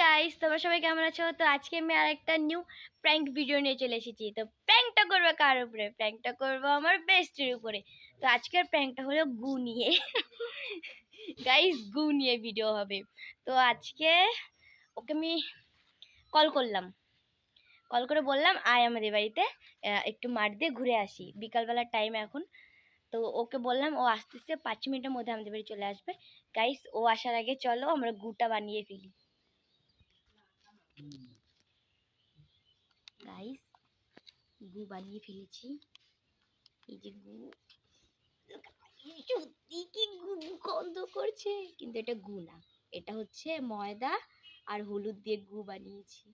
Guys, তোমরা সবাই কেমন আছো? তো আজকে আমি আরেকটা নিউ প্র্যাঙ্ক ভিডিও নিয়ে চলে এসেছি। তো প্র্যাঙ্কটা করবো কার উপরে? প্র্যাঙ্কটা করবো আমার বেস্টের উপরে। তো আজকের প্র্যাঙ্কটা হলো গু নিয়ে। গাইস, গু নিয়ে ভিডিও হবে। তো আজকে ওকে আমি কল করলাম, কল করে বললাম আয় আমাদের বাড়িতে, একটু মাঠ দিয়ে ঘুরে আসি, বিকালবেলার টাইম এখন। তো ওকে বললাম, ও আসতেছে 5 মিনিটের মধ্যে আমাদের বাড়ি চলে আসবে। গাইস, ও আসার আগে চলো আমরা গুটা বানিয়ে ফেলি। গাইস, গু বানিয়ে ফেলেছি। এই যে গু, সত্যি কি গু গন্ধ করছে, কিন্তু এটা গু না, এটা হচ্ছে ময়দা আর হলুদ দিয়ে গু বানিয়েছি।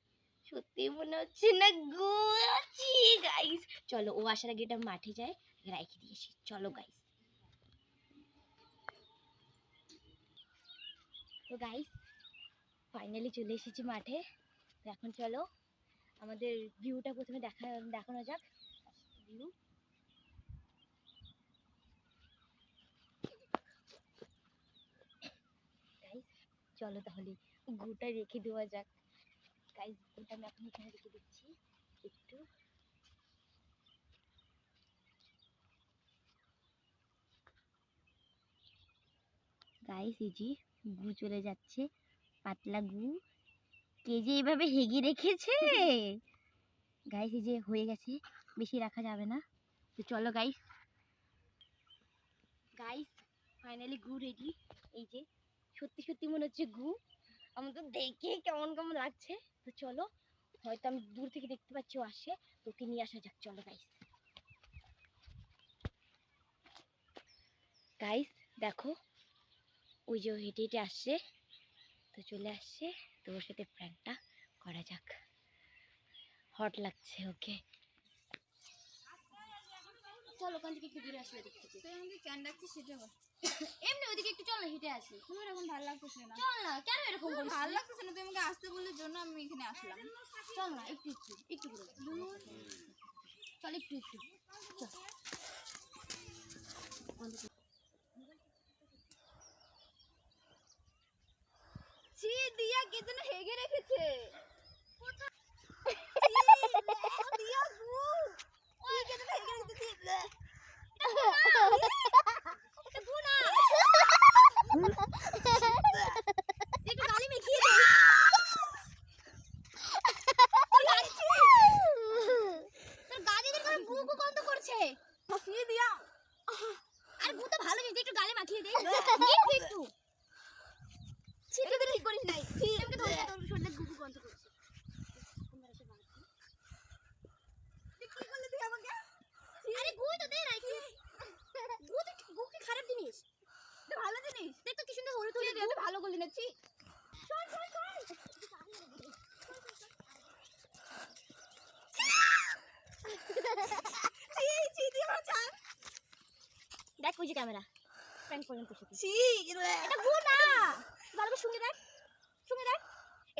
সত্যি মনে হচ্ছে না গু আছে। গাইস চলো, ও আসার আগে এটা মাঠে যায়, রেখে দিয়েছি। চলো গাইস। তো গাইস, ফাইনালি চলে এসেছি মাঠে। তো এখন চলো আমাদের ভিউটা প্রথমে দেখানো যাক। ভিউ, গাইস চলো তাহলে গুটা রেখে দেওয়া যাক। গাইস, গুটা আমি এখন এখানে রেখে দিচ্ছি একটু। গাইস, এই যে গু চলে যাচ্ছে, পাতলা গু। কে যে এইভাবে হেগে রেখেছে? গাইস, এই যে হয়ে গেছে, বেশি রাখা যাবে না। তো চলো গাইস। গাইস, ফাইনালি গু রেডি। এই যে সত্যি সত্যি মনে হচ্ছে গু। আমার তো দেখে কেমন কেমন লাগছে। তো চলো, হয়তো আমি দূর থেকে দেখতে পাচ্ছি ও আসে, তোকে নিয়ে আসা যাক। চলো গাইস। গাইস দেখো, ওই যে হেঁটে হেঁটে আসছে, তো চলে আসছে। তো ওর সাথে প্র্যাঙ্কটা করা যাক। হট লাগছে ওকে। চল, ওখান থেকে একটু ঘুরে আসি, ওদিক থেকে। তুই আমাকে কেন ডাকছিস সেটা বল। এমনি ওদিকে একটু চল না, হেঁটে আসি। তোমার এখন ভালো লাগতেছে না। চল না, কেন এরকম তোমার করিস? ভালো লাগতেছে না, তুই আমাকে আসতে বললে জন্য আমি এখানে আসলাম। চল না, একটু একটু একটু ঘুরে আসি। চল একটু একটু চল। ছি, দিয়া কে যেন হেগে রেখেছে। দিয়া গু ওই কে যেন হেগে রেখেছে। এটা গু না, একটু গালি মেখিয়ে দে। তোর গাদিদের করে গু গু গন্ধ করছে। ছি দিয়া, আর গু তো ভালো জিনিস, একটু গালে মাখিয়ে দে। একটু ছি তুই ঠিক করিস নাই। ছি আমাকে তোর শরীরে গু গু গন্ধ করছে। তুই কি করলি তুই আমাকে? আরে গু তো দে না একটু। গু কি খারাপ জিনিস? এটা ভালো জিনিস। দেখ তো কি সুন্দর হলুদ তুই হলুদ দিয়া গু। তুই ভালো করলি না। ছি ছি ছি দিয়া বাঁচা। দেখ ওই যে ক্যামেরা, প্র্যাঙ্ক পর্যন্ত শিখি। ছি এটা গু না, ভালো করে শুনে দেখ, শুনে দেখ।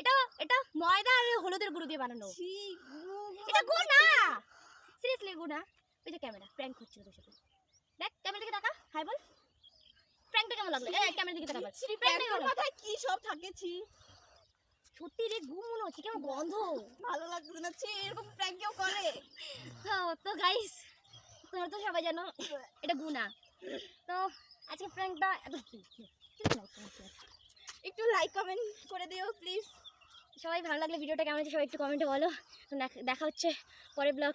এটা এটা ময়দা আর হলুদের গুঁড়ো দিয়ে বানানো। ছি এটা গু না, সিরিয়াসলি গু না। ওই যে ক্যামেরা, প্র্যাঙ্ক হচ্ছে তোর সাথে। দেখ ক্যামেরা দিকে তাকা, হাই বল। প্র্যাঙ্কটা কেমন লাগলো? এই ক্যামেরা দিকে তাকা বল। প্র্যাঙ্কটা কেমন লাগলো? মাথায় কি সব থাকে? ছি সত্যি রে, গু মনে হচ্ছে, কেমন গন্ধ। ভালো লাগছে না। ছি এরকম প্র্যাঙ্ক কেউ করে? তো গাইস, তোমরা তো সবাই জানো এটা গু না। তো আজকে প্র্যাঙ্কটা এত একটু লাইক কমেন্ট করে দিও প্লিজ। সবাই ভালো লাগলে ভিডিওটা কেমন হচ্ছে সবাই একটু কমেন্টে বলো। তো দেখা হচ্ছে পরের ব্লগ।